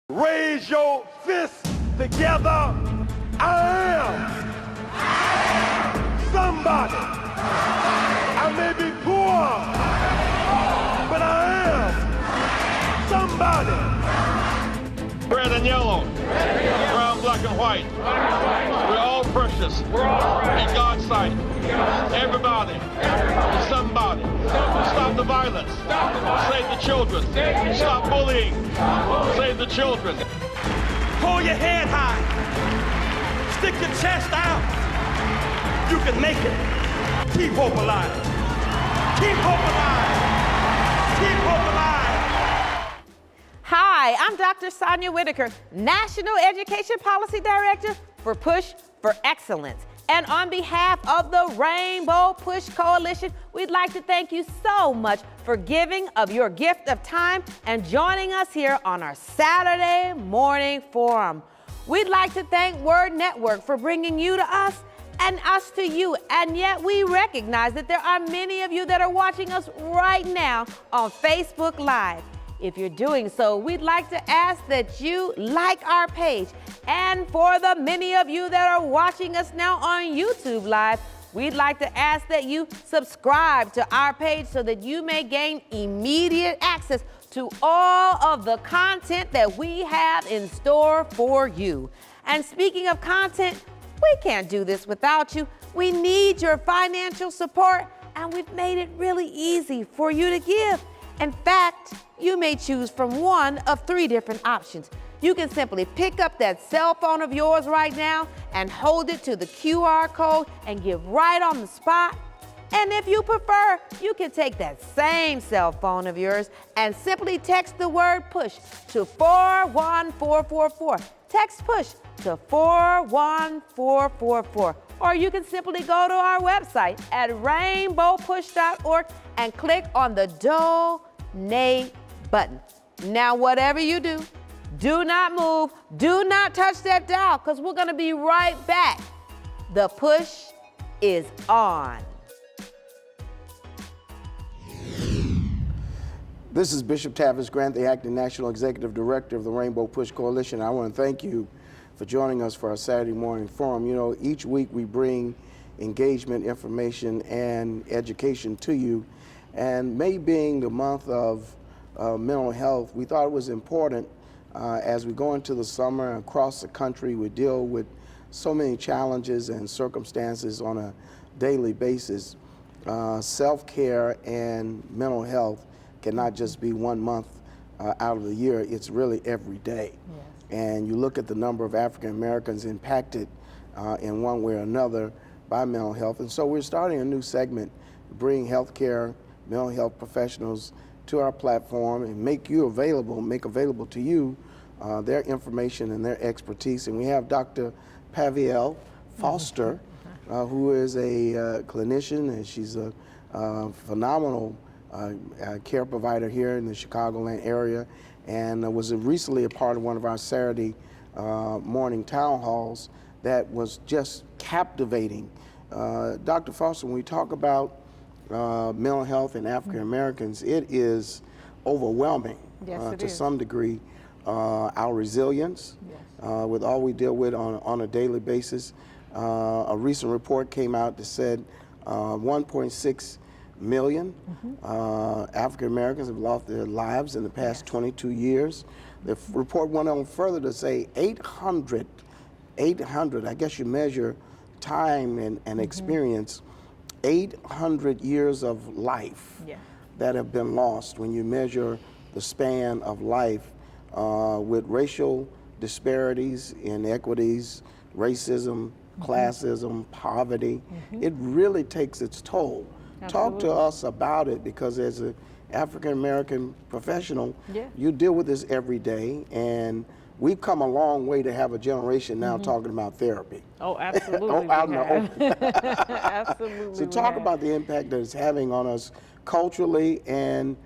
Raise your fists together. I am somebody. I may be poor, but I am somebody. Red and yellow, brown, black, and white. We're all precious in God's sight. Everybody is somebody. Stop the violence. Save the children. Stop bullying. Save the children. Hold your head high. Stick your chest out. You can make it. Keep hope alive. Keep hope alive. Keep hope alive. Hi, I'm Dr. Sonia Whitaker, National Education Policy Director for Push for Excellence. And on behalf of the Rainbow Push Coalition, we'd like to thank you so much for giving of your gift of time and joining us here on our Saturday morning forum. We'd like to thank Word Network for bringing you to us and us to you. And yet we recognize that there are many of you that are watching us right now on Facebook Live. If you're doing so, we'd like to ask that you like our page. And for the many of you that are watching us now on YouTube Live, we'd like to ask that you subscribe to our page so that you may gain immediate access to all of the content that we have in store for you. And speaking of content, we can't do this without you. We need your financial support, and we've made it really easy for you to give. In fact, you may choose from one of 3 different options. You can simply pick up that cell phone of yours right now and hold it to the QR code and give right on the spot. And if you prefer, you can take that same cell phone of yours and simply text the word PUSH to 41444. Text PUSH to 41444. Or you can simply go to our website at rainbowpush.org and click on the donate button. Now, whatever you do, do not move, do not touch that dial, because we're going to be right back. The push is on. This is Bishop Tavis Grant, the Acting National Executive Director of the Rainbow Push Coalition. I want to thank you for joining us for our Saturday morning forum. You know, each week we bring engagement, information, and education to you. And May being the month of mental health, we thought it was important as we go into the summer across the country, we deal with so many challenges and circumstances on a daily basis. Self-care and mental health cannot just be 1 month out of the year, it's really every day. Yes. And you look at the number of African Americans impacted in one way or another by mental health. And so we're starting a new segment, bring healthcare, mental health professionals to our platform and make available to you their information and their expertise. And we have Dr. Pavielle Foster, who is a clinician, and she's a phenomenal care provider here in the Chicagoland area, and was recently a part of one of our Saturday morning town halls that was just captivating. Dr. Foster, when we talk about mental health in African Americans, it is overwhelming to some degree. Our resilience with all we deal with on a daily basis. A recent report came out that said 1.6 million African Americans have lost their lives in the past 22 years. The report went on further to say 800, I guess you measure time and experience, 800 years of life that have been lost when you measure the span of life with racial disparities, inequities, racism, classism, poverty. It really takes its toll. Absolutely. Talk to us about it, because as an African American professional, you deal with this every day, and we've come a long way to have a generation now talking about therapy. Oh, absolutely. Out in the open. Absolutely. So talk about the impact that it's having on us culturally and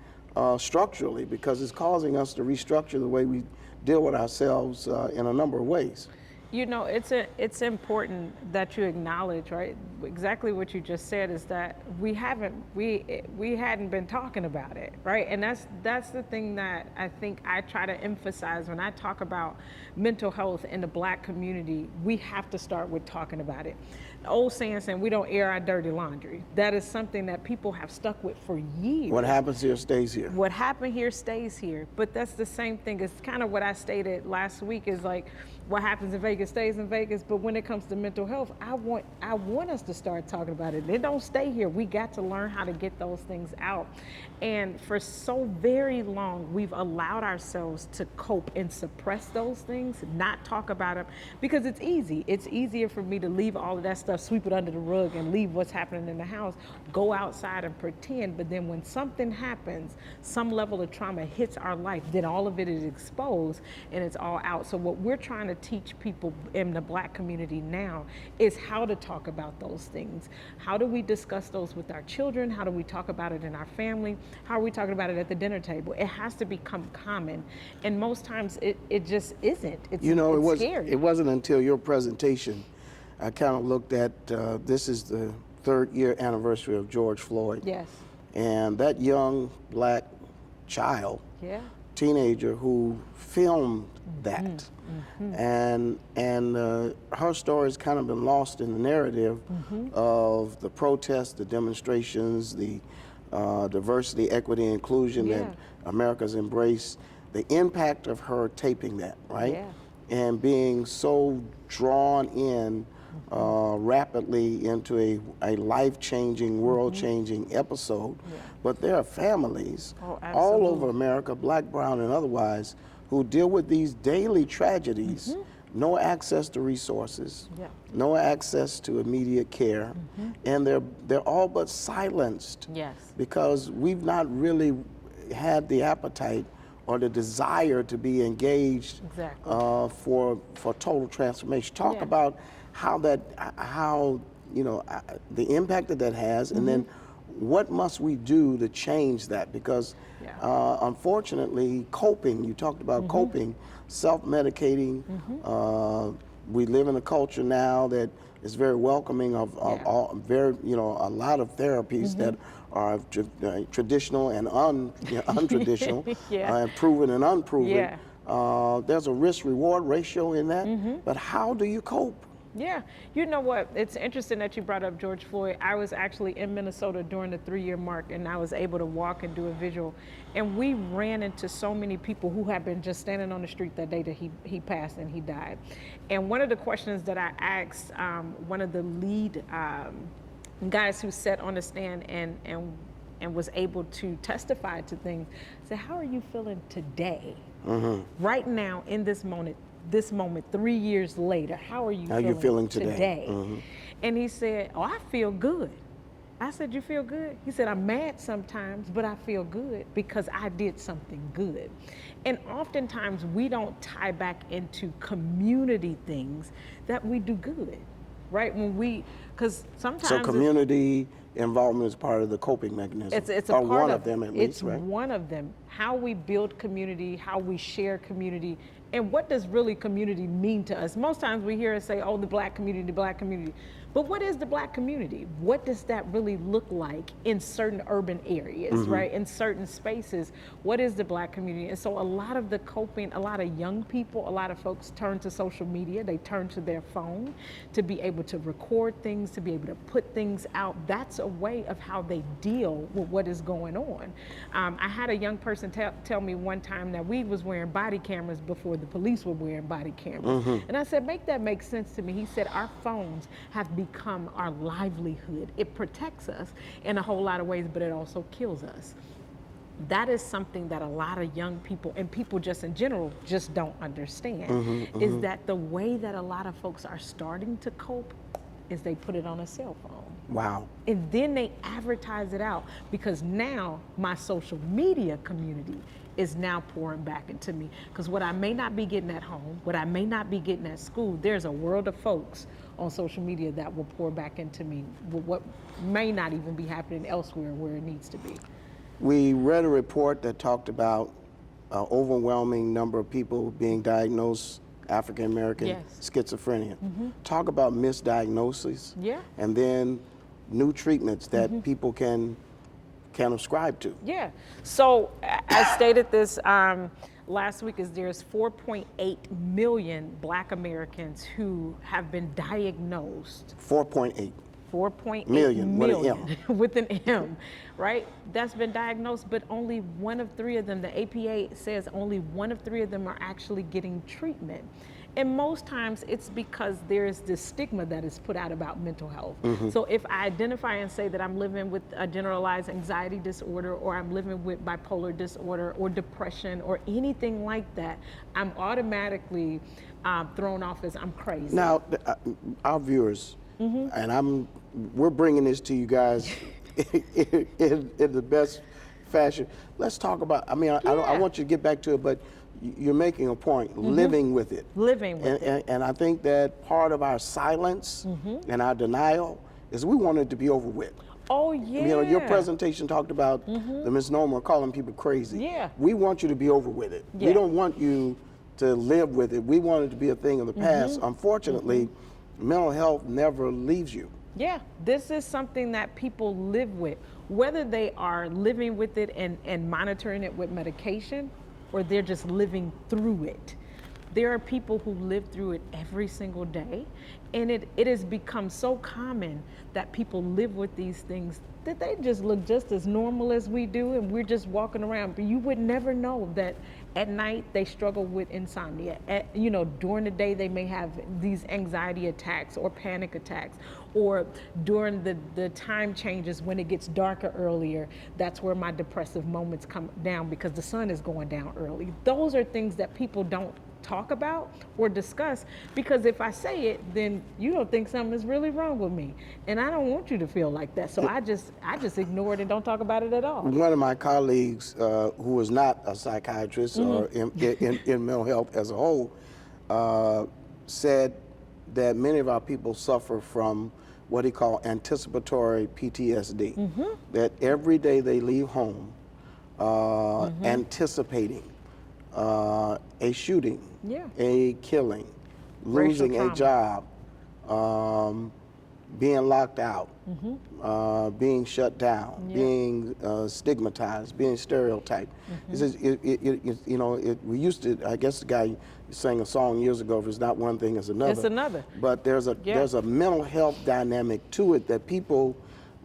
structurally, because it's causing us to restructure the way we deal with ourselves in a number of ways. You know, it's important that you acknowledge, right? Exactly what you just said is that we hadn't been talking about it, right? And that's the thing that I think I try to emphasize when I talk about mental health in the Black community. We have to start with talking about it. The old saying we don't air our dirty laundry. That is something that people have stuck with for years. What happens here stays here. What happened here stays here. But that's the same thing. It's kind of what I stated last week is like, what happens in Vegas stays in Vegas. But when it comes to mental health, I want us to start talking about it. It don't stay here. We got to learn how to get those things out. And for so very long, we've allowed ourselves to cope and suppress those things, not talk about them, because it's easy. It's easier for me to leave all of that stuff, sweep it under the rug and leave what's happening in the house, go outside and pretend. But then when something happens, some level of trauma hits our life, then all of it is exposed and it's all out. So what we're trying to teach people in the Black community now is how to talk about those things. How do we discuss those with our children? How do we talk about it in our family? How are we talking about it at the dinner table? It has to become common. And most times it just isn't. It's, You know, it's scary. it wasn't until your presentation I kind of looked at, this is the 3rd year anniversary of George Floyd. Yes. And that young Black child, Yeah. teenager who filmed that. And her story's kind of been lost in the narrative of the protests, the demonstrations, the diversity, equity, and inclusion that America's embraced. The impact of her taping that, right? Yeah. And being so drawn in rapidly into a life-changing, world-changing episode. But there are families all over America, Black, brown, and otherwise, who deal with these daily tragedies, no access to resources, no access to immediate care, and they're all but silenced because we've not really had the appetite or the desire to be engaged for total transformation. Talk about how you know the impact that has, and then what must we do to change that? Because unfortunately, coping. You talked about coping, self-medicating. We live in a culture now that is very welcoming of all, very a lot of therapies that are traditional and untraditional, proven and unproven. There's a risk-reward ratio in that, but how do you cope? Yeah, you know what? It's interesting that you brought up George Floyd. I was actually in Minnesota during the 3-year mark, and I was able to walk and do a visual. And we ran into so many people who had been just standing on the street that day that he passed and he died. And one of the questions that I asked one of the lead guys who sat on the stand and was able to testify to things, said, "How are you feeling today? Right now, in this moment, 3 years later, how are you feeling today?" And he said, "Oh, I feel good." I said, "You feel good?" He said, "I'm mad sometimes, but I feel good because I did something good." And oftentimes we don't tie back into community things that we do good, right? Because sometimes— So community involvement is part of the coping mechanism. It's a part one of them at least, it's right? one of them. How we build community, how we share community, and what does really community mean to us? Most times we hear it say, "Oh, the Black community, the Black community." But what is the Black community? What does that really look like in certain urban areas, right? In certain spaces, what is the Black community? And so a lot of the coping, a lot of young people, a lot of folks turn to social media, they turn to their phone to be able to record things, to be able to put things out. That's a way of how they deal with what is going on. I had a young person tell me one time that we was wearing body cameras before the police were wearing body cameras. And I said, make that make sense to me. He said, our phones have become our livelihood. It protects us in a whole lot of ways, but it also kills us. That is something that a lot of young people and people just in general just don't understand, is that the way that a lot of folks are starting to cope is they put it on a cell phone. Wow. And then they advertise it out, because now my social media community is now pouring back into me. Because what I may not be getting at home, what I may not be getting at school, there's a world of folks on social media that will pour back into me with what may not even be happening elsewhere where it needs to be. We read a report that talked about an overwhelming number of people being diagnosed African American Yes. schizophrenia. Talk about misdiagnosis. Yeah. And then new treatments that people can ascribe to. Yeah. So I stated this last week, is there's 4.8 million Black Americans who have been diagnosed. 4.8. 4.8 Million, with an million with an M, right? That's been diagnosed, but only 1 of 3 of them, the APA says only 1 of 3 of them are actually getting treatment. And most times it's because there's this stigma that is put out about mental health. So if I identify and say that I'm living with a generalized anxiety disorder, or I'm living with bipolar disorder or depression or anything like that, I'm automatically thrown off as I'm crazy. Now, our viewers, and we're bringing this to you guys in the best fashion. Let's talk about, I want you to get back to it, but you're making a point, living with it. Living with it. And I think that part of our silence and our denial is we want it to be over with. Oh, yeah. You know, your presentation talked about the misnomer of calling people crazy. Yeah. We want you to be over with it. Yeah. We don't want you to live with it. We want it to be a thing of the past. Unfortunately, mental health never leaves you. Yeah, this is something that people live with, whether they are living with it and monitoring it with medication, or they're just living through it. There are people who live through it every single day, and it has become so common that people live with these things that they just look just as normal as we do, and we're just walking around. But you would never know that at night they struggle with insomnia. During the day they may have these anxiety attacks or panic attacks, or during the time changes when it gets darker earlier, that's where my depressive moments come down because the sun is going down early. Those are things that people don't talk about or discuss, because if I say it, then you don't think something is really wrong with me, and I don't want you to feel like that. So I just ignore it and don't talk about it at all. One of my colleagues, who is not a psychiatrist or in mental health as a whole, said that many of our people suffer from what he called anticipatory PTSD. That every day they leave home anticipating a shooting, a killing, losing a job, being locked out, being shut down, being stigmatized, being stereotyped. He says, we used to, I guess the guy sang a song years ago, if it's not one thing, it's another. It's another. But there's a mental health dynamic to it that people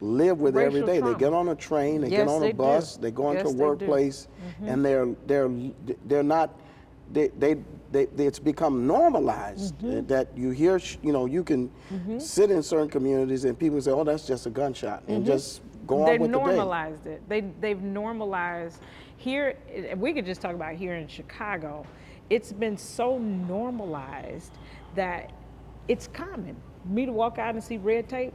live with every day. Trauma. They get on a train, they get on a bus, they go into a workplace, and they're not, it's become normalized that you hear, you can sit in certain communities and people say, oh, that's just a gunshot, and just go on with the day. They've normalized it. They've normalized here. We could just talk about here in Chicago. It's been so normalized that it's common. Me to walk out and see red tape,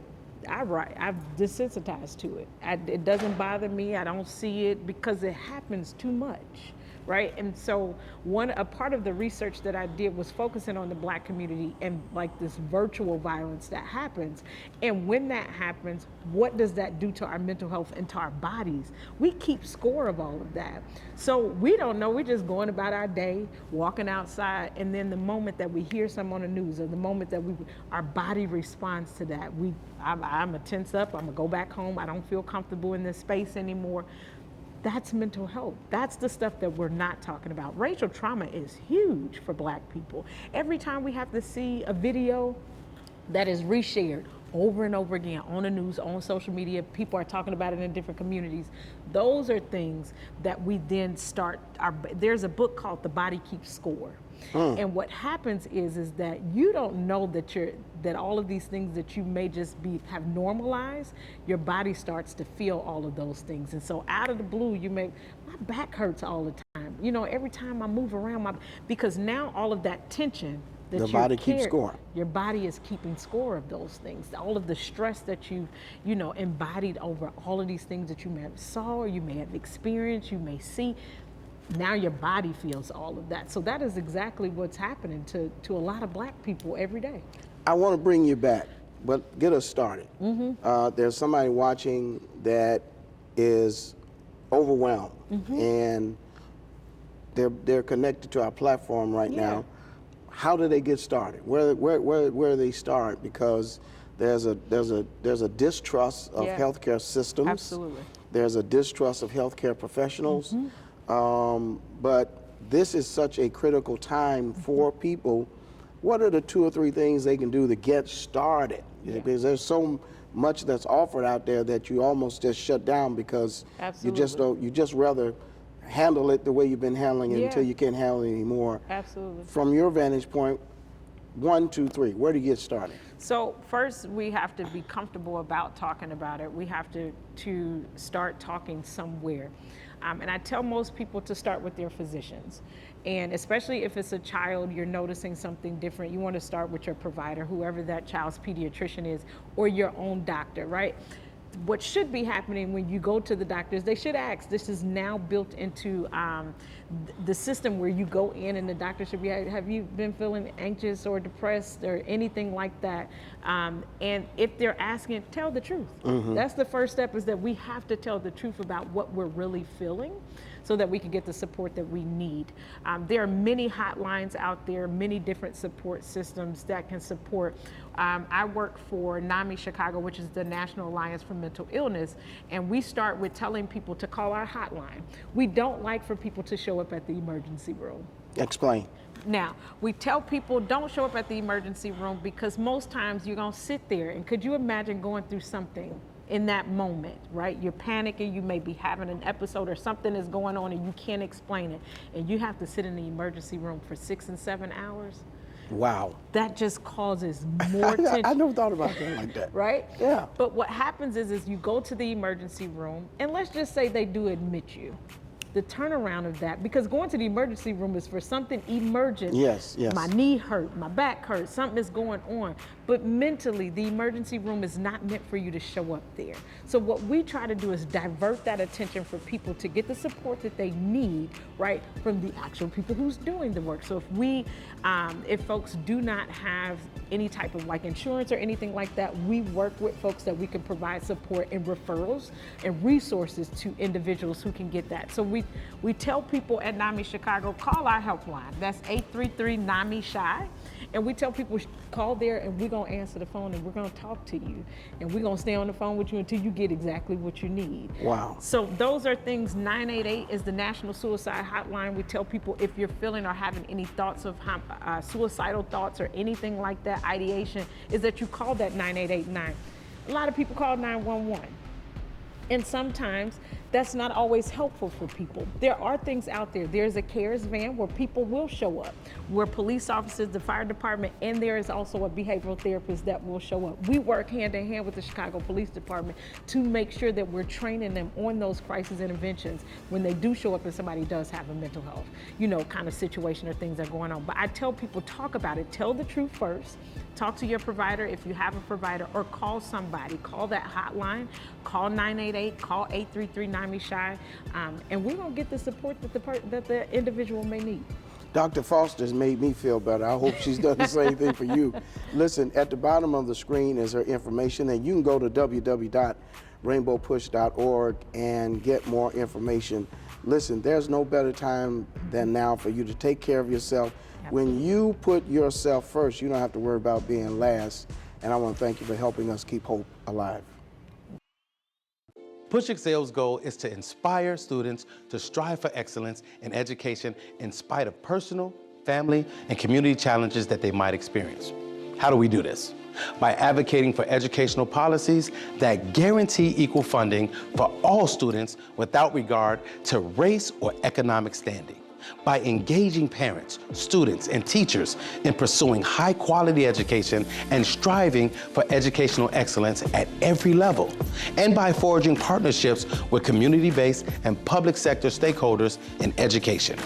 I've desensitized to it. It doesn't bother me. I don't see it because it happens too much, right? And so a part of the research that I did was focusing on the Black community and like this virtual violence that happens. And when that happens, what does that do to our mental health and to our bodies? We keep score of all of that. So we don't know, we're just going about our day, walking outside, and then the moment that we hear something on the news, or the moment that our body responds to that, I'm gonna tense up, I'm gonna go back home, I don't feel comfortable in this space anymore. That's mental health. That's the stuff that we're not talking about. Racial trauma is huge for Black people. Every time we have to see a video that is reshared over and over again on the news, on social media, people are talking about it in different communities. Those are things that we then start, there's a book called The Body Keeps Score. And what happens is that you don't know that all of these things that you may just have normalized, your body starts to feel all of those things. And so out of the blue, my back hurts all the time. Every time I move around, because now all of that tension that the body keeps score. Your body is keeping score of those things. All of the stress that you've, embodied over all of these things that you may have saw, or you may have experienced, you may see. Now your body feels all of that. So that is exactly what's happening to a lot of Black people every day. I want to bring you back, but get us started. There's somebody watching that is overwhelmed, and they're connected to our platform right now. how do they get started? Where do they start? Because there's a distrust of Yeah. healthcare systems. Absolutely. There's a distrust of healthcare professionals. But this is such a critical time for people. What are the 2 or 3 things they can do to get started? Because there's so much that's offered out there that you almost just shut down because you just rather handle it the way you've been handling it until you can't handle it anymore. Absolutely. From your vantage point, 1, 2, 3, where do you get started? So first, we have to be comfortable about talking about it. We have to start talking somewhere. And I tell most people to start with their physicians. And especially if it's a child, you're noticing something different, you want to start with your provider, whoever that child's pediatrician is, or your own doctor, right? What should be happening when you go to the doctors, they should ask. This is now built into the system where you go in and the doctor should be, have you been feeling anxious or depressed or anything like that? And if they're asking, tell the truth. That's the first step, is that we have to tell the truth about what we're really feeling so that we can get the support that we need. There are many hotlines out there, many different support systems that can support. I work for NAMI Chicago, which is the National Alliance for Mental Illness, and we start with telling people to call our hotline. We don't like for people to show up at the emergency room. Explain. Now, we tell people don't show up at the emergency room because most times you're gonna sit there, and could you imagine going through something in that moment, right? You're panicking, you may be having an episode or something is going on and you can't explain it, and you have to sit in the emergency room for 6 and 7 hours. Wow. That just causes more tension. I never thought about that like that. Right? Yeah. But what happens is you go to the emergency room, and let's just say they do admit you. The turnaround of that, because going to the emergency room is for something emergent. Yes, yes. My knee hurt, my back hurt, something is going on. But mentally, the emergency room is not meant for you to show up there. So what we try to do is divert that attention for people to get the support that they need, right, from the actual people who's doing the work. So if folks do not have any type of like insurance or anything like that, we work with folks that we can provide support and referrals and resources to individuals who can get that. So we tell people at NAMI Chicago, call our helpline. That's 833-NAMI-SHY. And we tell people, call there and we're gonna answer the phone and we're gonna talk to you. And we're gonna stay on the phone with you until you get exactly what you need. Wow. So those are things. 988 is the National Suicide Hotline. We tell people if you're feeling or having any thoughts of suicidal thoughts or anything like that, ideation, is that you call that 9889. A lot of people call 911. And sometimes that's not always helpful for people. There are things out there. There's a CARES van where people will show up, where police officers, the fire department, and there is also a behavioral therapist that will show up. We work hand in hand with the Chicago Police Department to make sure that we're training them on those crisis interventions when they do show up and somebody does have a mental health, kind of situation or things that are going on. But I tell people, talk about it. Tell the truth first. Talk to your provider if you have a provider, or call somebody. Call that hotline. Call 988. Call 833-NAMI-SHY, and we're gonna get the support that the individual may need. Dr. Foster's made me feel better. I hope she's done the same thing for you. Listen, at the bottom of the screen is her information, and you can go to www.rainbowpush.org and get more information. Listen, there's no better time than now for you to take care of yourself. When you put yourself first, you don't have to worry about being last. And I want to thank you for helping us keep hope alive. Push Excel's goal is to inspire students to strive for excellence in education in spite of personal, family, and community challenges that they might experience. How do we do this? By advocating for educational policies that guarantee equal funding for all students without regard to race or economic standing. By engaging parents, students, and teachers in pursuing high-quality education and striving for educational excellence at every level. And by forging partnerships with community-based and public sector stakeholders in education.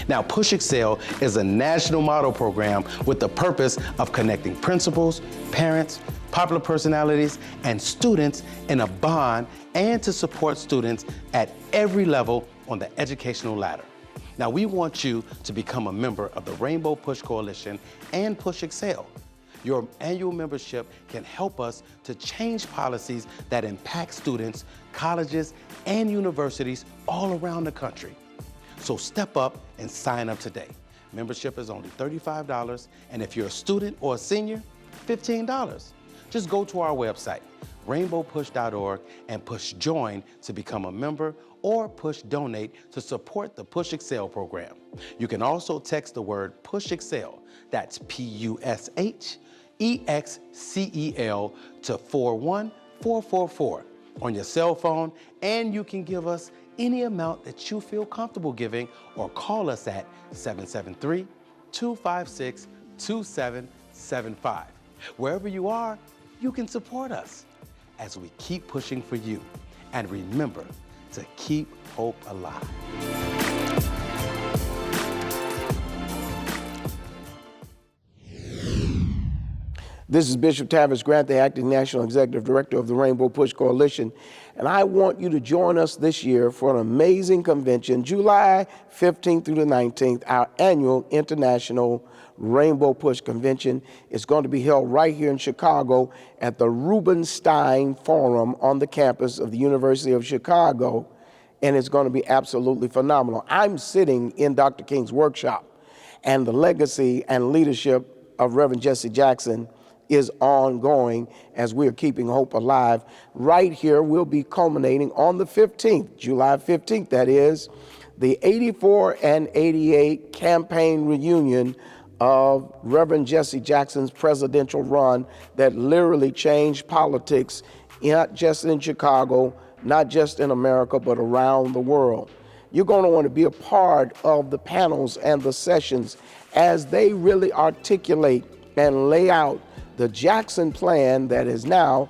Now, Push Excel is a national model program with the purpose of connecting principals, parents, popular personalities, and students in a bond, and to support students at every level on the educational ladder. Now, we want you to become a member of the Rainbow Push Coalition and Push Excel. Your annual membership can help us to change policies that impact students, colleges, and universities all around the country. So step up and sign up today. Membership is only $35, and if you're a student or a senior, $15. Just go to our website, rainbowpush.org, and push join to become a member or push donate to support the Push Excel program. You can also text the word Push Excel, that's PUSHEXCEL, to 41444 on your cell phone, and you can give us any amount that you feel comfortable giving or call us at 773-256-2775. Wherever you are, you can support us as we keep pushing for you. And remember to keep hope alive. This is Bishop Tavis Grant, the Acting National Executive Director of the Rainbow Push Coalition, and I want you to join us this year for an amazing convention, July 15th through the 19th, our annual International Rainbow Push Convention. Is going to be held right here in Chicago at the Rubenstein Forum on the campus of the University of Chicago, and it's going to be absolutely phenomenal. I'm sitting in Dr. King's workshop, and the legacy and leadership of Reverend Jesse Jackson is ongoing as we're keeping hope alive. Right here, we'll be culminating on the 15th, July 15th, that is, the 84 and 88 campaign reunion of Reverend Jesse Jackson's presidential run that literally changed politics, not just in Chicago, not just in America, but around the world. You're going to want to be a part of the panels and the sessions as they really articulate and lay out the Jackson plan that has now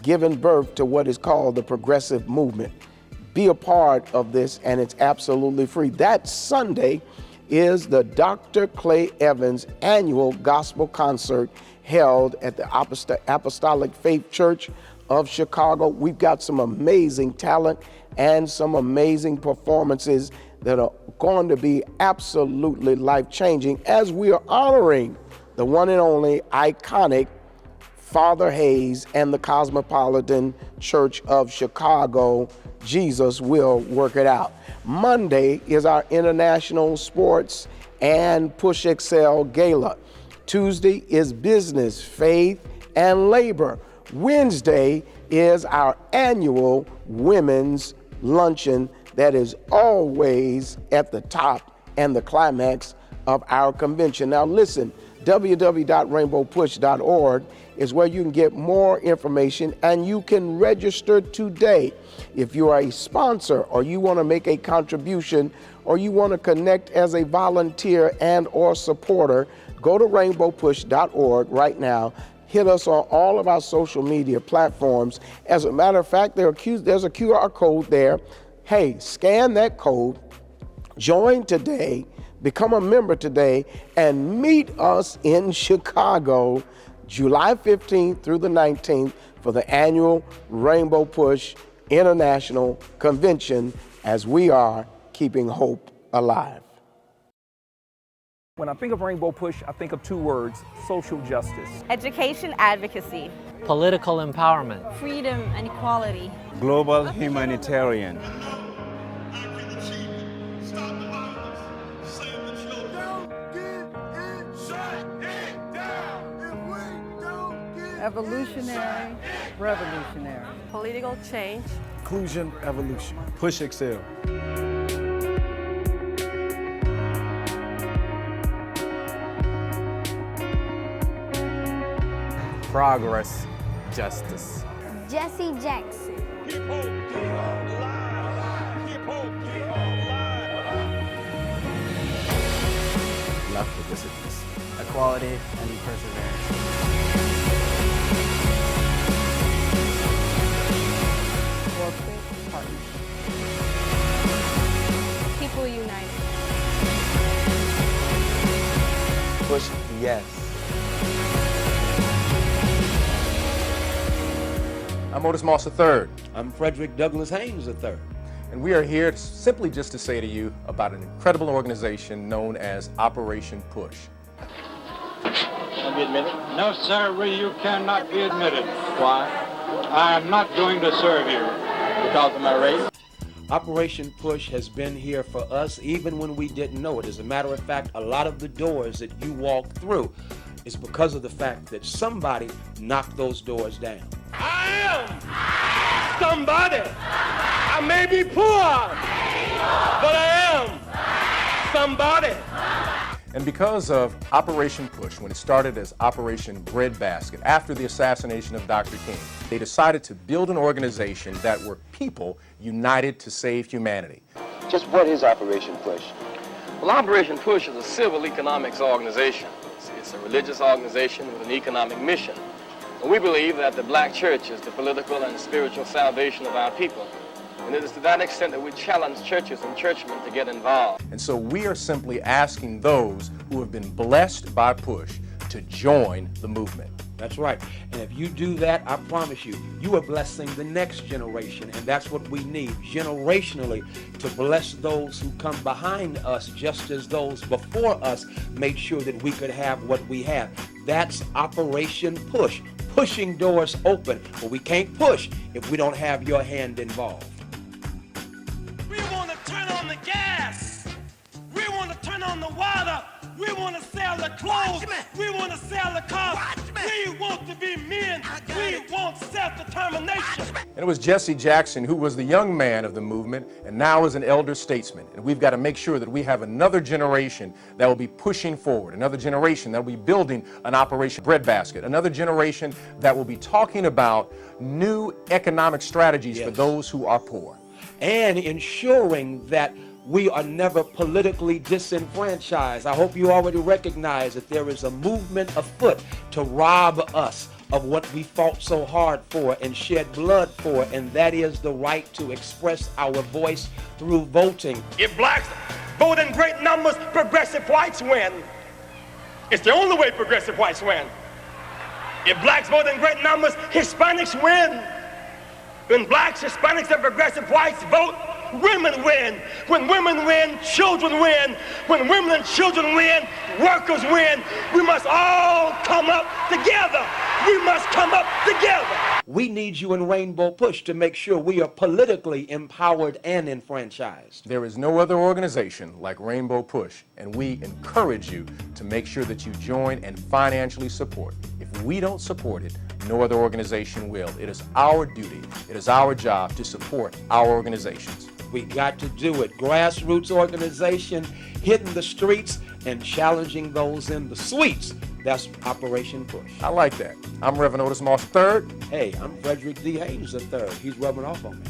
given birth to what is called the progressive movement. Be a part of this, and it's absolutely free. That Sunday is the Dr. Clay Evans annual gospel concert held at the Apostolic Faith Church of Chicago. We've got some amazing talent and some amazing performances that are going to be absolutely life-changing as we are honoring the one and only iconic Father Hayes and the Cosmopolitan Church of Chicago. Jesus will work it out. Monday is our International Sports and Push Excel Gala. Tuesday is Business, Faith, and Labor. Wednesday is our annual Women's Luncheon that is always at the top and the climax of our convention. Now listen, www.rainbowpush.org is where you can get more information, and you can register today. If you are a sponsor or you want to make a contribution or you want to connect as a volunteer and or supporter, go to rainbowpush.org right now. Hit us on all of our social media platforms. As a matter of fact, there's a QR code there. Hey, scan that code, join today, become a member today, and meet us in Chicago, July 15th through the 19th for the annual Rainbow Push International Convention as we are keeping hope alive. When I think of Rainbow Push, I think of two words: social justice. Education advocacy. Political empowerment. Freedom and equality. Global humanitarian. Evolutionary, revolutionary. Political change. Inclusion, evolution. Push Excel. Progress, justice. Jesse Jackson. Keep hope alive. Keep hope alive. Not divisiveness. Equality and perseverance. Workforce partnership. People united. Push yes. I'm Otis Moss III. I'm Frederick Douglass Haynes III. And we are here simply just to say to you about an incredible organization known as Operation Push. Can I be admitted? No, sir, you cannot be admitted. Why? I am not going to serve you. Because of my race? Operation Push has been here for us even when we didn't know it. As a matter of fact, a lot of the doors that you walk through is because of the fact that somebody knocked those doors down. I am somebody. I may be poor, but I am somebody. And because of Operation Push, when it started as Operation Breadbasket, after the assassination of Dr. King, they decided to build an organization that were people united to save humanity. Just what is Operation Push? Well, Operation Push is a civil economics organization. It's a religious organization with an economic mission. And we believe that the black church is the political and spiritual salvation of our people. And it is to that extent that we challenge churches and churchmen to get involved. And so we are simply asking those who have been blessed by Push to join the movement. That's right. And if you do that, I promise you, you are blessing the next generation. And that's what we need, generationally, to bless those who come behind us, just as those before us made sure that we could have what we have. That's Operation Push, pushing doors open. But we can't push if we don't have your hand involved. We want to turn on the gas. We want to turn on the water. We want to sell the clothes. We want to sell the cars. We want to be men. We want self-determination. And it was Jesse Jackson who was the young man of the movement and now is an elder statesman. And we've got to make sure that we have another generation that will be pushing forward, another generation that will be building an Operation Breadbasket, another generation that will be talking about new economic strategies for those who are poor. And ensuring that we are never politically disenfranchised. I hope you already recognize that there is a movement afoot to rob us of what we fought so hard for and shed blood for, and that is the right to express our voice through voting. If blacks vote in great numbers, progressive whites win. It's the only way progressive whites win. If blacks vote in great numbers, Hispanics win. When blacks, Hispanics, and progressive whites vote, women win. When women win, children win. When women and children win, workers win. We must all come up together. We must come up together. We need you in Rainbow Push to make sure we are politically empowered and enfranchised. There is no other organization like Rainbow Push, and we encourage you to make sure that you join and financially support. If we don't support it, no other organization will. It is our duty, it is our job to support our organizations. We got to do it. Grassroots organization, hitting the streets and challenging those in the suites. That's Operation Push. I like that. I'm Reverend Otis Moss III. Hey, I'm Frederick D. Haynes III. He's rubbing off on me.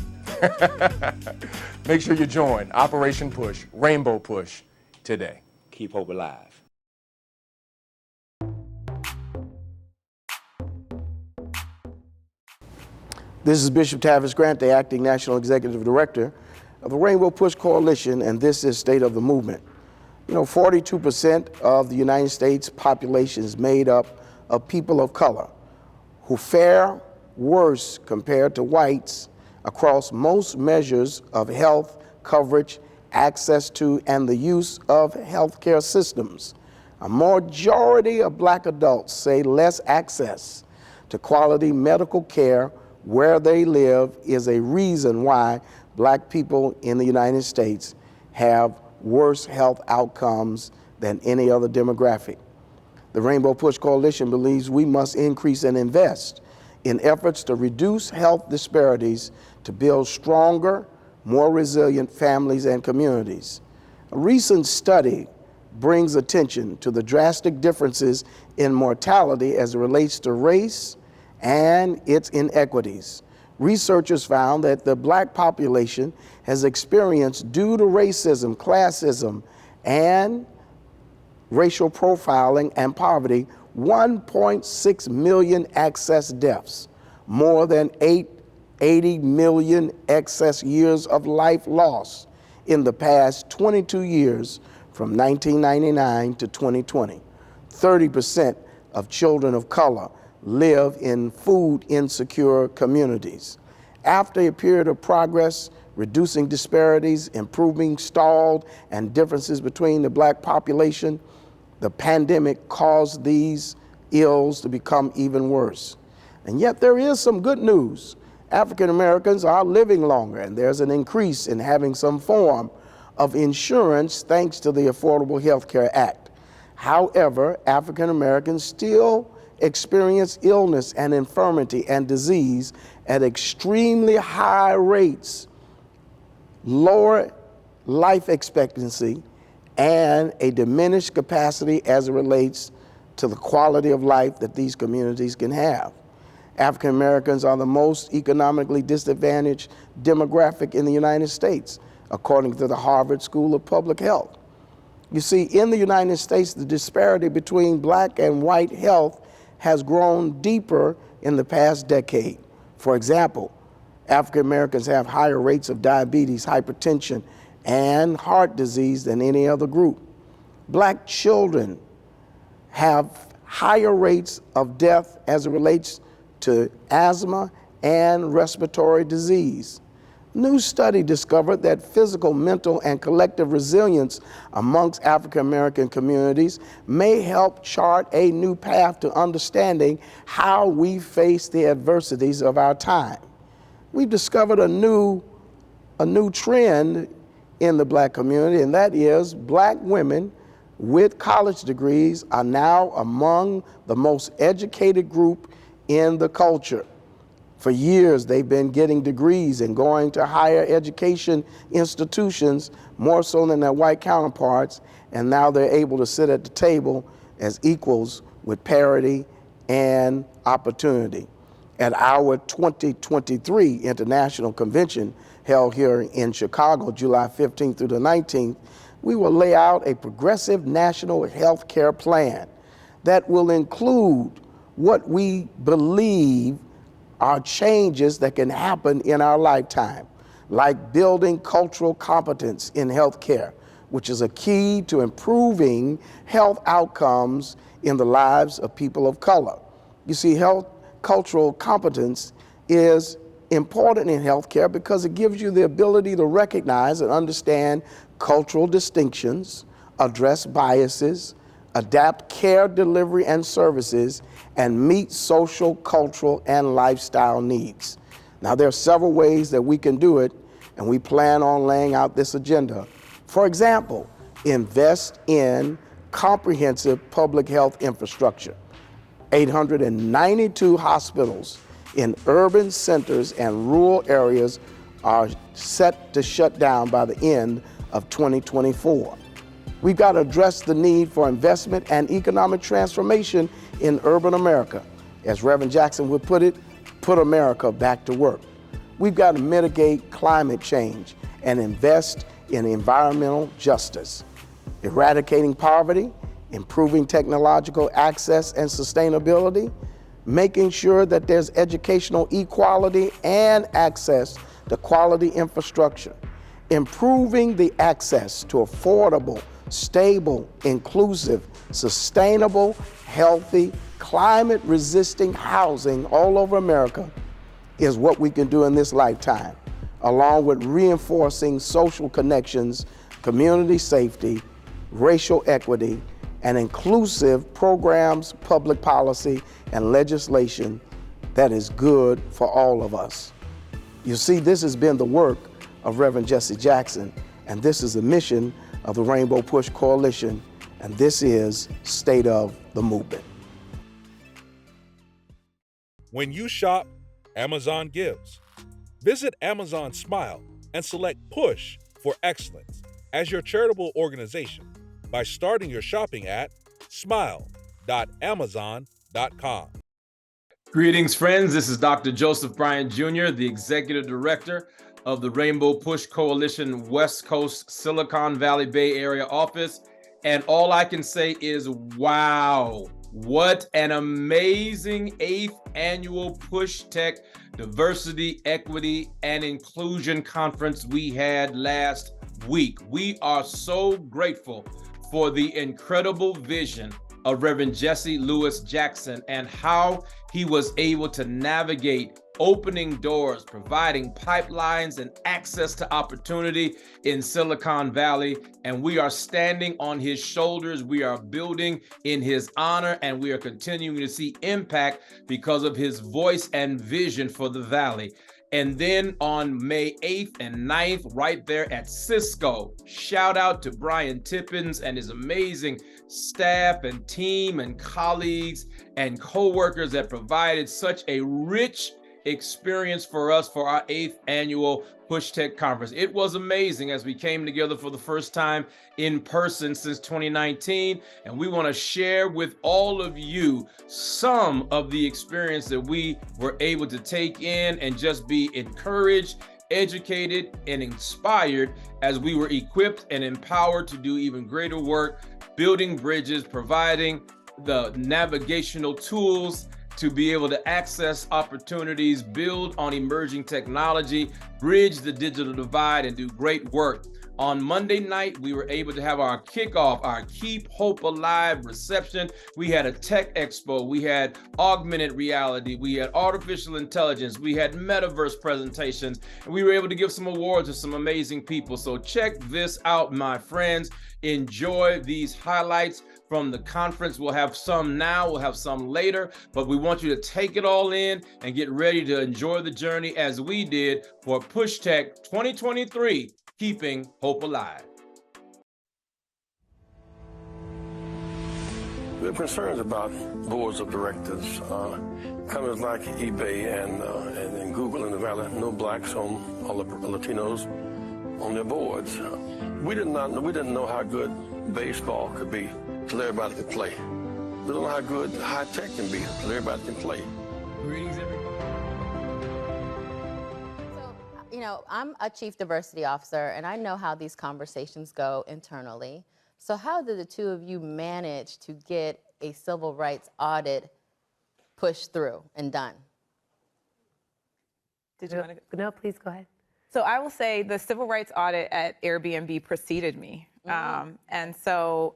Make sure you join Operation Push, Rainbow Push, today. Keep hope alive. This is Bishop Tavis Grant, the Acting National Executive Director of the Rainbow Push Coalition, and this is State of the Movement. You know, 42% of the United States population is made up of people of color who fare worse compared to whites across most measures of health coverage, access to, and the use of healthcare systems. A majority of black adults say less access to quality medical care where they live is a reason why black people in the United States have worse health outcomes than any other demographic. The Rainbow Push Coalition believes we must increase and invest in efforts to reduce health disparities to build stronger, more resilient families and communities. A recent study brings attention to the drastic differences in mortality as it relates to race and its inequities. Researchers found that the black population has experienced, due to racism, classism, and racial profiling and poverty, 1.6 million excess deaths, more than 80 million excess years of life lost in the past 22 years from 1999 to 2020. 30% of children of color live in food insecure communities. After a period of progress, reducing disparities, improving stalled and differences between the black population, the pandemic caused these ills to become even worse. And yet there is some good news. African Americans are living longer, and there's an increase in having some form of insurance thanks to the Affordable Health Care Act. However, African Americans still experience illness and infirmity and disease at extremely high rates, lower life expectancy, and a diminished capacity as it relates to the quality of life that these communities can have. African Americans are the most economically disadvantaged demographic in the United States, according to the Harvard School of Public Health. You see, in the United States, the disparity between black and white health has grown deeper in the past decade. For example, African Americans have higher rates of diabetes, hypertension, and heart disease than any other group. Black children have higher rates of death as it relates to asthma and respiratory disease. New study discovered that physical, mental, and collective resilience amongst African American communities may help chart a new path to understanding how we face the adversities of our time. We've discovered a new trend in the black community, and that is black women with college degrees are now among the most educated group in the culture. For years, they've been getting degrees and going to higher education institutions more so than their white counterparts, and now they're able to sit at the table as equals with parity and opportunity. At our 2023 International Convention held here in Chicago, July 15th through the 19th, we will lay out a progressive national health care plan that will include what we believe are changes that can happen in our lifetime, like building cultural competence in healthcare, which is a key to improving health outcomes in the lives of people of color. You see, cultural competence is important in healthcare because it gives you the ability to recognize and understand cultural distinctions, address biases, adapt care delivery and services, and meet social, cultural, and lifestyle needs. Now, there are several ways that we can do it, and we plan on laying out this agenda. For example, invest in comprehensive public health infrastructure. 892 hospitals in urban centers and rural areas are set to shut down by the end of 2024. We've got to address the need for investment and economic transformation in urban America. As Reverend Jackson would put it, put America back to work. We've got to mitigate climate change and invest in environmental justice, eradicating poverty, improving technological access and sustainability, making sure that there's educational equality and access to quality infrastructure, improving the access to affordable, stable, inclusive, sustainable, healthy, climate-resisting housing all over America is what we can do in this lifetime, along with reinforcing social connections, community safety, racial equity, and inclusive programs, public policy, and legislation that is good for all of us. You see, this has been the work of Reverend Jesse Jackson, and this is the mission of the Rainbow Push Coalition, and this is State of the Movement. When you shop, Amazon gives. Visit Amazon Smile and select Push for Excellence as your charitable organization by starting your shopping at smile.amazon.com. Greetings, friends. This is Dr. Joseph Bryant Jr., the Executive Director of the Rainbow Push Coalition West Coast Silicon Valley Bay Area office. And all I can say is, wow, what an amazing 8th annual Push Tech Diversity, Equity, and Inclusion Conference we had last week. We are so grateful for the incredible vision of Reverend Jesse Lewis Jackson and how he was able to navigate opening doors, providing pipelines and access to opportunity in Silicon Valley. And we are standing on his shoulders. We are building in his honor, and we are continuing to see impact because of his voice and vision for the Valley. And then on May 8th and 9th, right there at Cisco, shout out to Brian Tippins and his amazing staff and team and colleagues and co-workers that provided such a rich experience for us for our 8th annual Push Tech Conference. It was amazing as we came together for the first time in person since 2019. And we want to share with all of you some of the experience that we were able to take in and just be encouraged, educated, and inspired as we were equipped and empowered to do even greater work, building bridges, providing the navigational tools to be able to access opportunities, build on emerging technology, bridge the digital divide, and do great work. On Monday night, we were able to have our kickoff, our Keep Hope Alive reception. We had a tech expo, we had augmented reality, we had artificial intelligence, we had metaverse presentations, and we were able to give some awards to some amazing people. So check this out, my friends. Enjoy these highlights from the conference. We'll have some now, we'll have some later, but we want you to take it all in and get ready to enjoy the journey as we did for Push Tech 2023, Keeping Hope Alive. We have concerns about boards of directors. Companies like eBay and Google in the Valley, no blacks on, all the Latinos on their boards. We didn't know how good baseball could be till everybody could play. We don't know how good high tech can be till everybody can play. Greetings, everybody. You know, I'm a chief diversity officer, and I know how these conversations go internally. So how did the two of you manage to get a civil rights audit pushed through and done? Did you want to? No, please go ahead. So I will say the civil rights audit at Airbnb preceded me. And so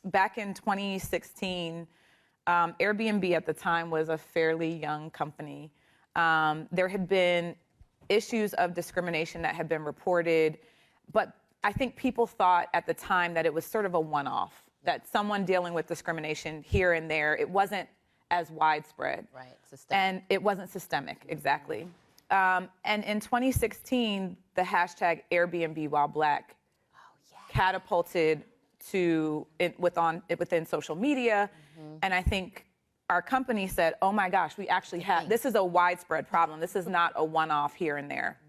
back in 2016, Airbnb at the time was a fairly young company. There had been issues of discrimination that had been reported, but I think people thought at the time that it was sort of a one-off, that someone dealing with discrimination here and there, it wasn't as widespread. Right, systemic. And it wasn't systemic, exactly. And in 2016, the hashtag Airbnb While Black catapulted to within social media. And I think our company said, oh my gosh, we actually have, this is a widespread problem. This is not a one-off here and there.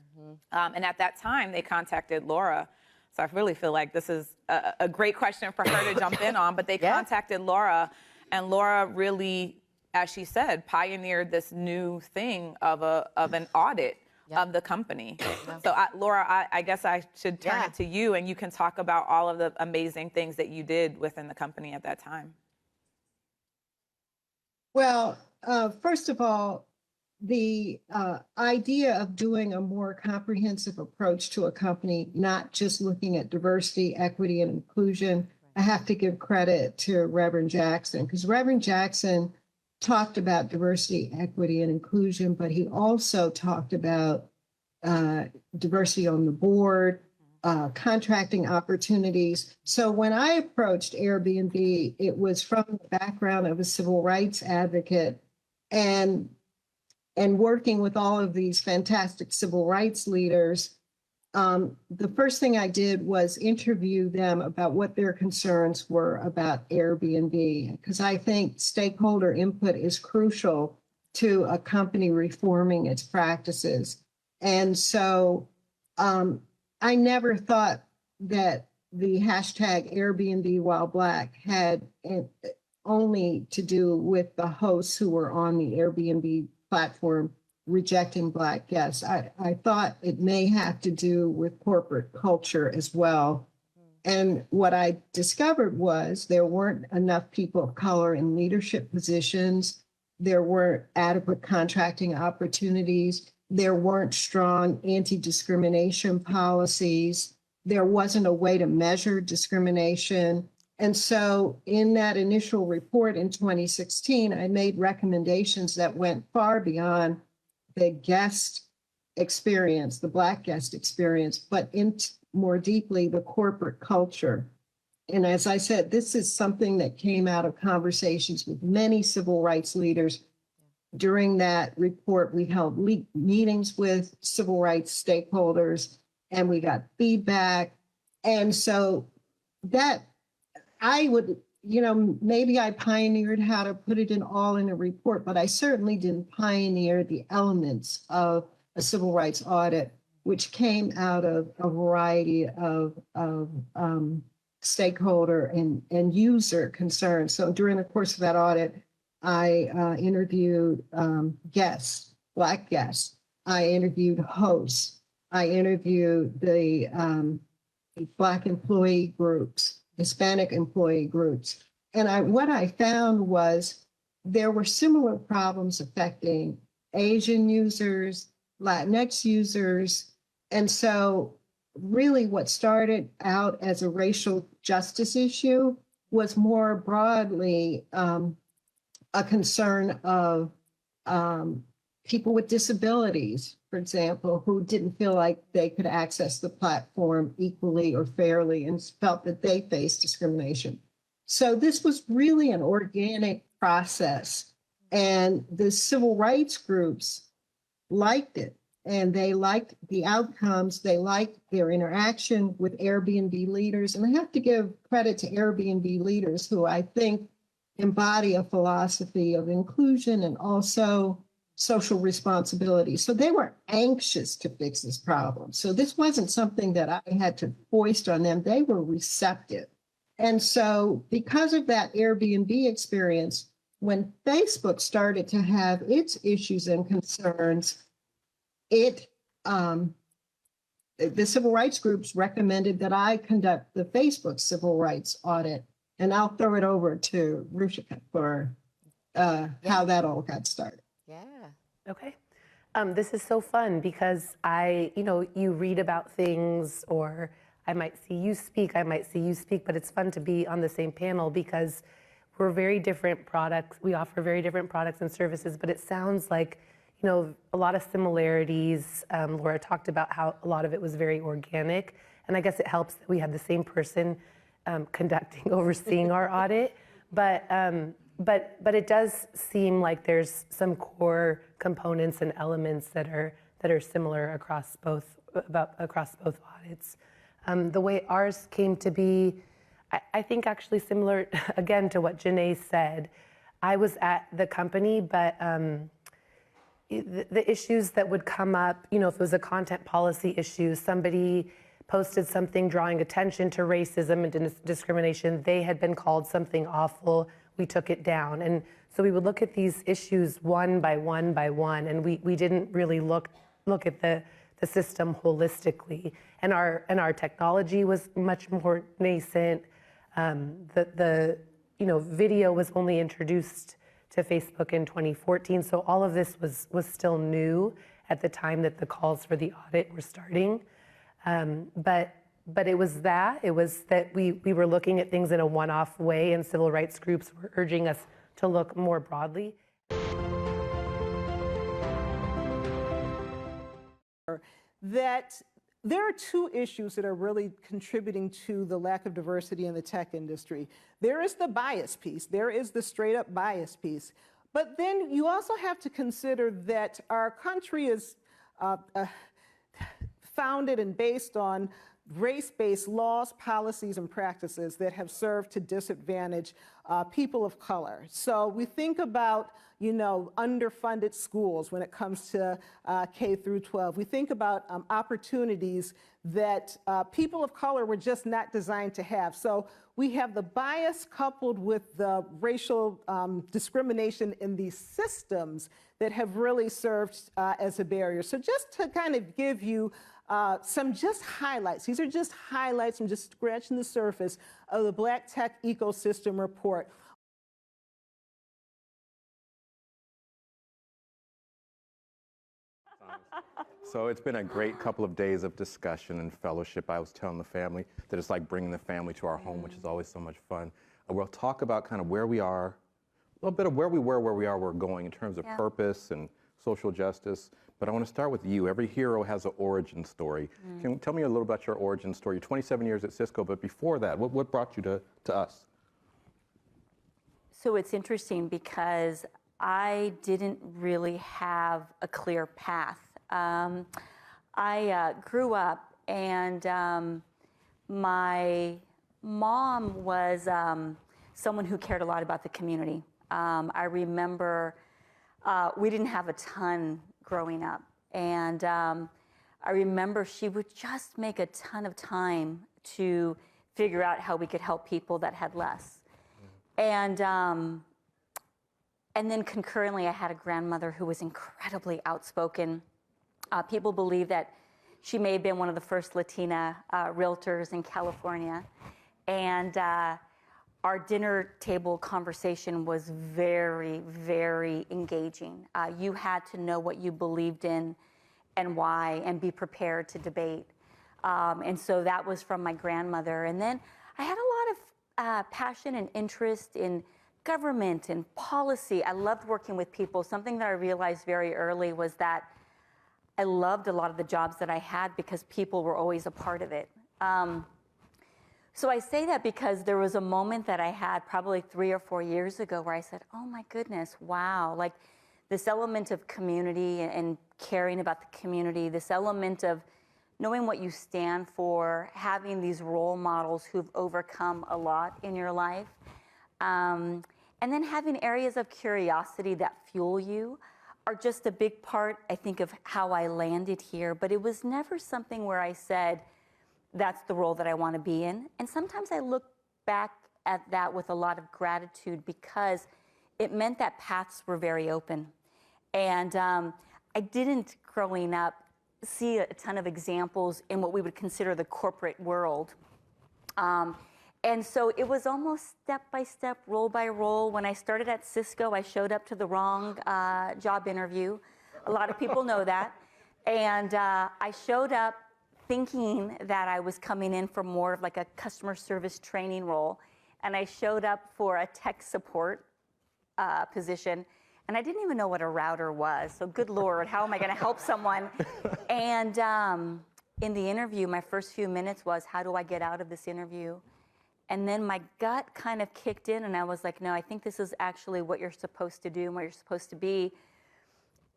And at that time, they contacted Laura. So I really feel like this is a great question for her to jump in on, but they contacted Laura, and Laura really, as she said, pioneered this new thing of an audit of the company. So Laura, I guess I should turn it to you, and you can talk about all of the amazing things that you did within the company at that time. Well, first of all, the idea of doing a more comprehensive approach to a company, not just looking at diversity, equity, and inclusion, I have to give credit to Reverend Jackson, because Reverend Jackson talked about diversity, equity, and inclusion, but he also talked about diversity on the board, contracting opportunities. So when I approached Airbnb, it was from the background of a civil rights advocate and working with all of these fantastic civil rights leaders. The first thing I did was interview them about what their concerns were about Airbnb, because I think stakeholder input is crucial to a company reforming its practices. And so I never thought that the hashtag Airbnb While Black had only to do with the hosts who were on the Airbnb platform rejecting Black guests. I thought it may have to do with corporate culture as well. And what I discovered was there weren't enough people of color in leadership positions. There weren't adequate contracting opportunities. There weren't strong anti-discrimination policies. There wasn't a way to measure discrimination. And so in that initial report in 2016, I made recommendations that went far beyond the guest experience, the Black guest experience, but more deeply the corporate culture. And as I said, this is something that came out of conversations with many civil rights leaders During that report, we held meetings with civil rights stakeholders and we got feedback. And so that I would, maybe I pioneered how to put it all in a report, but I certainly didn't pioneer the elements of a civil rights audit, which came out of a variety of stakeholder and user concerns. So during the course of that audit, I interviewed guests, Black guests. I interviewed hosts. I interviewed the Black employee groups, Hispanic employee groups. And what I found was there were similar problems affecting Asian users, Latinx users. And so really what started out as a racial justice issue was more broadly a concern of people with disabilities, for example, who didn't feel like they could access the platform equally or fairly and felt that they faced discrimination. So this was really an organic process, and the civil rights groups liked it, and they liked the outcomes. They liked their interaction with Airbnb leaders, and I have to give credit to Airbnb leaders who I think embody a philosophy of inclusion and also social responsibility. So they were anxious to fix this problem. So this wasn't something that I had to foist on them. They were receptive. And so because of that Airbnb experience, when Facebook started to have its issues and concerns, the civil rights groups recommended that I conduct the Facebook civil rights audit. And I'll throw it over to Ruchika for how that all got started. Yeah. Okay. This is so fun because you read about things, or I might see you speak, but it's fun to be on the same panel because we're very different products. We offer very different products and services, but it sounds like, a lot of similarities. Laura talked about how a lot of it was very organic, and I guess it helps that we had the same person overseeing our audit, but it does seem like there's some core components and elements that are similar across both audits. The way ours came to be, I think actually similar again to what Janae said. I was at the company, but the issues that would come up, if it was a content policy issue, somebody posted something drawing attention to racism and discrimination, they had been called something awful, we took it down. And so we would look at these issues one by one by one, and we didn't really look at the system holistically. And our technology was much more nascent. The video was only introduced to Facebook in 2014, so all of this was still new at the time that the calls for the audit were starting. But it was that we were looking at things in a one-off way, and civil rights groups were urging us to look more broadly. That there are two issues that are really contributing to the lack of diversity in the tech industry. There is the bias piece. There is the straight up bias piece. But then you also have to consider that our country is founded and based on race-based laws, policies, and practices that have served to disadvantage people of color. So we think about, underfunded schools when it comes to K through 12. We think about opportunities that people of color were just not designed to have. So we have the bias coupled with the racial discrimination in these systems that have really served as a barrier. So just to kind of give you some just highlights. These are just highlights. I'm just scratching the surface of the Black Tech Ecosystem Report. So it's been a great couple of days of discussion and fellowship. I was telling the family that it's like bringing the family to our home, which is always so much fun. We'll talk about kind of where we are, a little bit of where we were, where we are, where we're going in terms of purpose and social justice. But I want to start with you. Every hero has an origin story. Can you tell me a little about your origin story? You're 27 years at Cisco, but before that, what brought you to us? So it's interesting because I didn't really have a clear path. I grew up, and my mom was someone who cared a lot about the community. I remember we didn't have a ton growing up, and I remember she would just make a ton of time to figure out how we could help people that had less. And then concurrently, I had a grandmother who was incredibly outspoken. People believe that she may have been one of the first Latina realtors in California. And our dinner table conversation was very, very engaging. You had to know what you believed in and why, and be prepared to debate. And so that was from my grandmother. And then I had a lot of passion and interest in government and policy. I loved working with people. Something that I realized very early was that I loved a lot of the jobs that I had because people were always a part of it. So I say that because there was a moment that I had probably 3 or 4 years ago where I said, oh my goodness, wow. Like this element of community and caring about the community, this element of knowing what you stand for, having these role models who've overcome a lot in your life, and then having areas of curiosity that fuel you are just a big part, I think, of how I landed here. But it was never something where I said, that's the role that I want to be in. And sometimes I look back at that with a lot of gratitude because it meant that paths were very open. And I didn't, growing up, see a ton of examples in what we would consider the corporate world. And so it was almost step by step, role by role. When I started at Cisco, I showed up to the wrong job interview. A lot of people know that. And I showed up thinking that I was coming in for more of like a customer service training role. And I showed up for a tech support position. And I didn't even know what a router was. So good Lord, how am I going to help someone? And in the interview, my first few minutes was, how do I get out of this interview? And then my gut kind of kicked in, and I was like, no, I think this is actually what you're supposed to do and what you're supposed to be.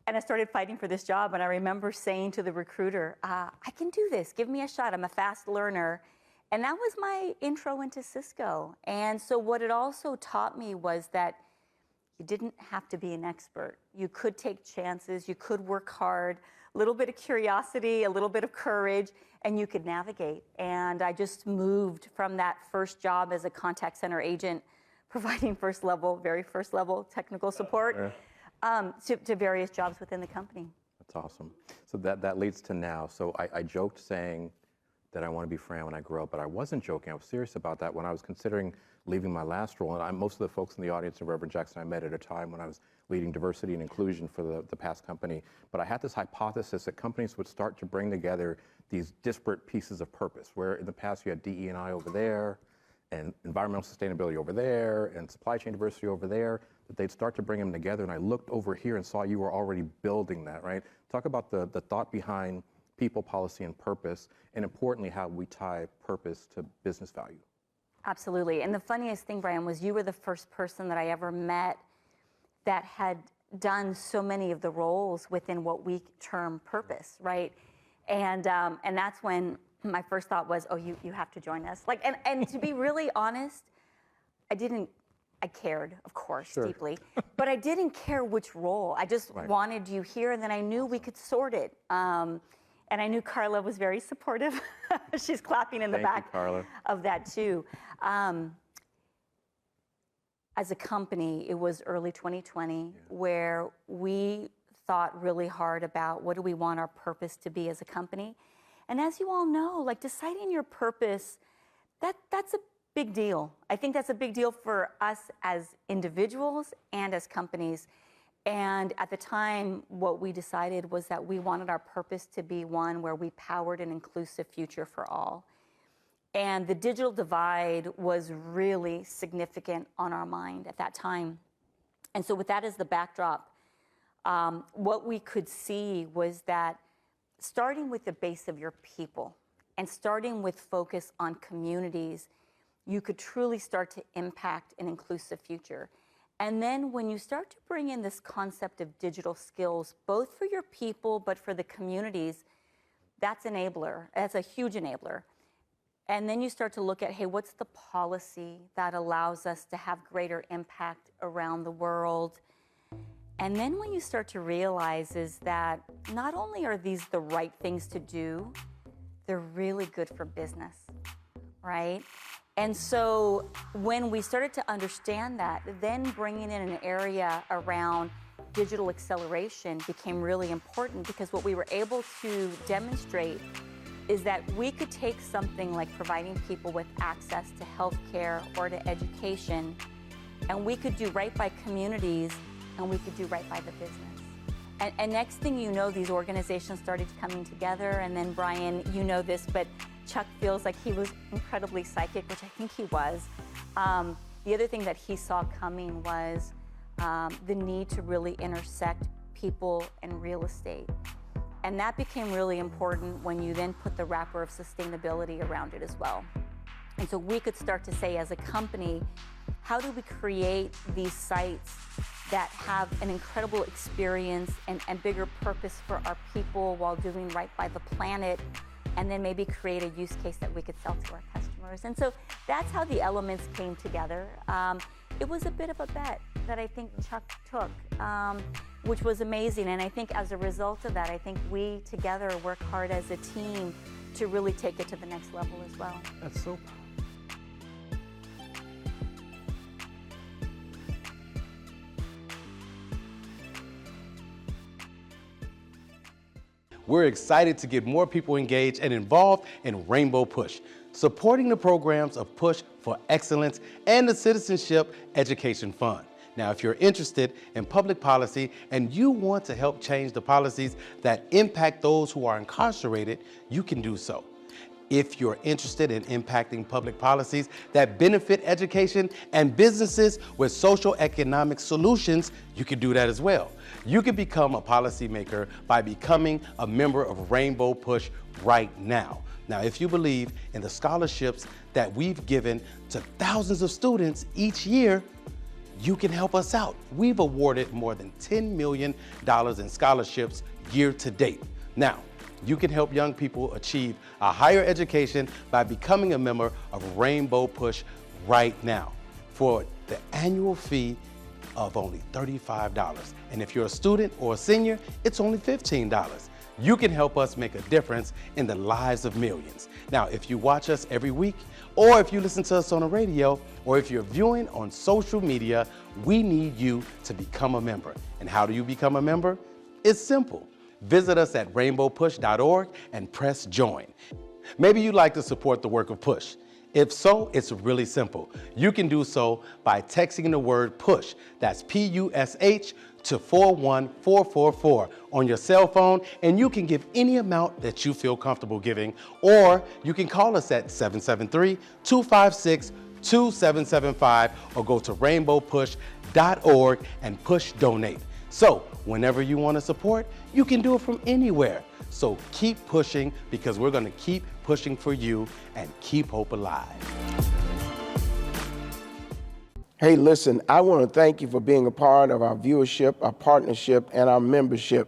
And I started fighting for this job, and I remember saying to the recruiter, I can do this. Give me a shot. I'm a fast learner. And that was my intro into Cisco. And so what it also taught me was that you didn't have to be an expert. You could take chances. You could work hard, a little bit of curiosity, a little bit of courage, and you could navigate. And I just moved from that first job as a contact center agent, providing very first level technical support, to various jobs within the company. That's awesome. So that leads to now. So I joked saying that I want to be Fran when I grow up, but I wasn't joking. I was serious about that when I was considering leaving my last role. And most of the folks in the audience in Reverend Jackson I met at a time when I was leading diversity and inclusion for the past company. But I had this hypothesis that companies would start to bring together these disparate pieces of purpose, where in the past you had DE&I over there, and environmental sustainability over there, and supply chain diversity over there, that they'd start to bring them together. And I looked over here and saw you were already building that, right? Talk about the thought behind people, policy, and purpose, and importantly, how we tie purpose to business value. Absolutely. And the funniest thing, Brian, was you were the first person that I ever met that had done so many of the roles within what we term purpose, right? And that's when my first thought was, oh, you have to join us. Like, and to be really honest, I cared, of course, deeply, but I didn't care which role. I just wanted you here, and then I knew we could sort it. And I knew Carla was very supportive. She's clapping in the back of that too. As a company, it was early 2020 where we thought really hard about what do we want our purpose to be as a company. And as you all know, like deciding your purpose, that's a big deal. I think that's a big deal for us as individuals and as companies. And at the time, what we decided was that we wanted our purpose to be one where we powered an inclusive future for all. And the digital divide was really significant on our mind at that time. And so with that as the backdrop, what we could see was that starting with the base of your people and starting with focus on communities, you could truly start to impact an inclusive future. And then when you start to bring in this concept of digital skills, both for your people, but for the communities, that's enabler. That's a huge enabler. And then you start to look at, hey, what's the policy that allows us to have greater impact around the world? And then when you start to realize is that not only are these the right things to do, they're really good for business, right? And so when we started to understand that, then bringing in an area around digital acceleration became really important, because what we were able to demonstrate is that we could take something like providing people with access to healthcare or to education, and we could do right by communities, and we could do right by the business. And next thing you know, these organizations started coming together, and then Brian, you know this, but Chuck feels like he was incredibly psychic, which I think he was. The other thing that he saw coming was the need to really intersect people and real estate. And that became really important when you then put the wrapper of sustainability around it as well. And so we could start to say as a company, how do we create these sites that have an incredible experience and bigger purpose for our people while doing right by the planet, and then maybe create a use case that we could sell to our customers. And so that's how the elements came together. It was a bit of a bet that I think Chuck took, which was amazing. And I think as a result of that, I think we together work hard as a team to really take it to the next level as well. That's so We're excited to get more people engaged and involved in Rainbow Push, supporting the programs of Push for Excellence and the Citizenship Education Fund. Now, if you're interested in public policy and you want to help change the policies that impact those who are incarcerated, you can do so. If you're interested in impacting public policies that benefit education and businesses with social economic solutions, you can do that as well. You can become a policymaker by becoming a member of Rainbow Push right now. Now, if you believe in the scholarships that we've given to thousands of students each year, you can help us out. We've awarded more than $10 million in scholarships year to date. Now, you can help young people achieve a higher education by becoming a member of Rainbow Push right now for the annual fee of only $35. And if you're a student or a senior, it's only $15. You can help us make a difference in the lives of millions. Now, if you watch us every week, or if you listen to us on the radio, or if you're viewing on social media, we need you to become a member. And how do you become a member? It's simple. Visit us at rainbowpush.org and press join. Maybe you'd like to support the work of Push. If so, it's really simple. You can do so by texting the word PUSH, that's P-U-S-H, to 41444 on your cell phone, and you can give any amount that you feel comfortable giving, or you can call us at 773-256-2775 or go to rainbowpush.org and push donate. So whenever you want to support, you can do it from anywhere. So keep pushing, because we're going to keep pushing for you and keep hope alive. Hey, listen, I want to thank you for being a part of our viewership, our partnership, and our membership.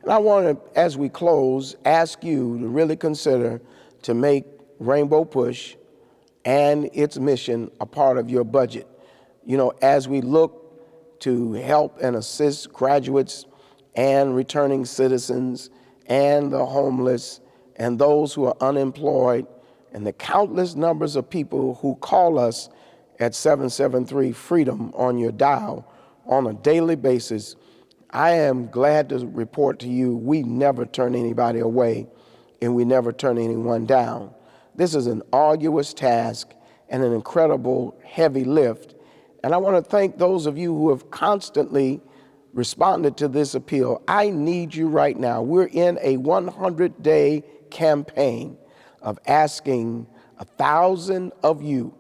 And I want to, as we close, ask you to really consider to make Rainbow Push and its mission a part of your budget. You know, as we look to help and assist graduates and returning citizens and the homeless and those who are unemployed, and the countless numbers of people who call us at 773-FREEDOM on your dial on a daily basis, I am glad to report to you we never turn anybody away and we never turn anyone down. This is an arduous task and an incredible heavy lift. And I want to thank those of you who have constantly responded to this appeal. I need you right now. We're in a 100-day campaign of asking 1,000 of you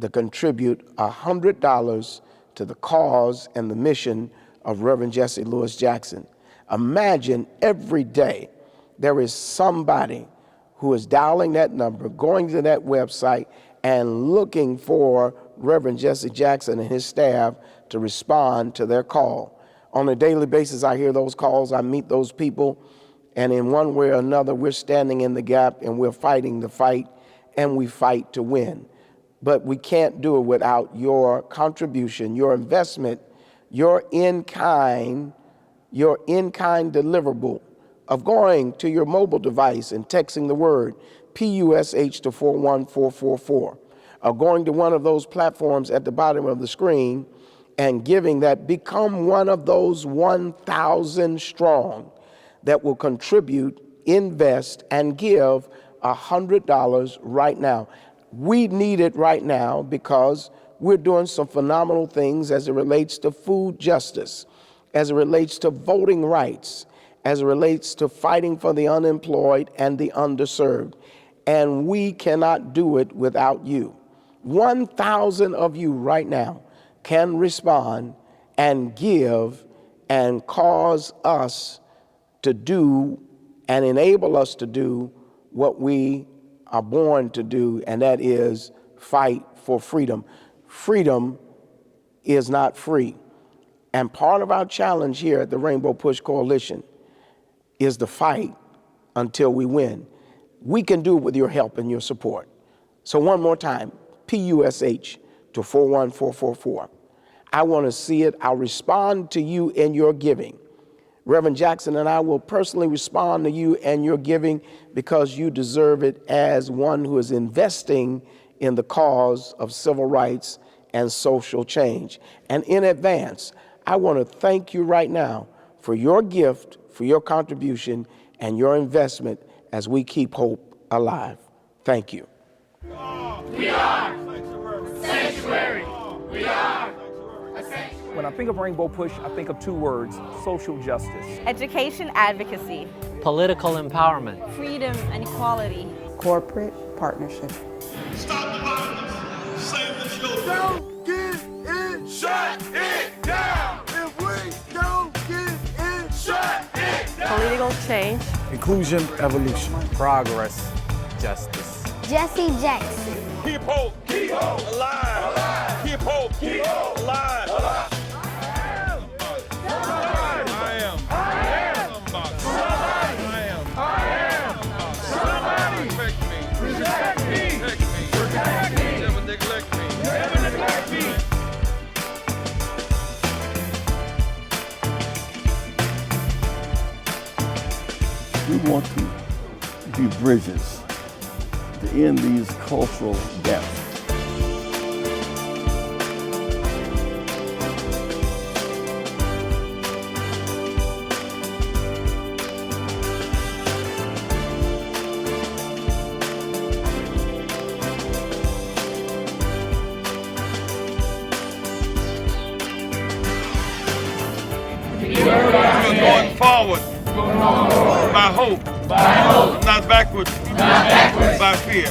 to contribute $100 to the cause and the mission of Reverend Jesse Louis Jackson. Imagine every day there is somebody who is dialing that number, going to that website, and looking for Reverend Jesse Jackson and his staff to respond to their call. On a daily basis, I hear those calls, I meet those people, and in one way or another, we're standing in the gap and we're fighting the fight, and we fight to win. But we can't do it without your contribution, your investment, your in-kind deliverable of going to your mobile device and texting the word PUSH to 41444, or going to one of those platforms at the bottom of the screen and giving that. Become one of those 1,000 strong that will contribute, invest, and give $100 right now. We need it right now because we're doing some phenomenal things as it relates to food justice, as it relates to voting rights, as it relates to fighting for the unemployed and the underserved. And we cannot do it without you. 1,000 of you right now can respond and give and cause us to do and enable us to do what we are born to do, and that is fight for freedom. Freedom is not free. And part of our challenge here at the Rainbow Push Coalition is the fight until we win. We can do it with your help and your support. So one more time, PUSH to 41444. I want to see it. I'll respond to you in your giving. Reverend Jackson and I will personally respond to you and your giving because you deserve it as one who is investing in the cause of civil rights and social change. And in advance, I want to thank you right now for your gift, for your contribution, and your investment as we keep hope alive. Thank you. We are sanctuary. We are a sanctuary. When I think of Rainbow Push, I think of two words: social justice. Education advocacy. Political empowerment. Freedom and equality. Corporate partnership. Stop the violence. Save the children. Don't get in. Shut it down. If we don't get in, shut it down. Political change. Inclusion, evolution. Progress, justice. Jesse Jackson. Keep hope. Keep hope alive. Keep hope. Keep hope alive. We want to be bridges to end these cultural gaps. We're going forward. By hope. Not backwards. By fear.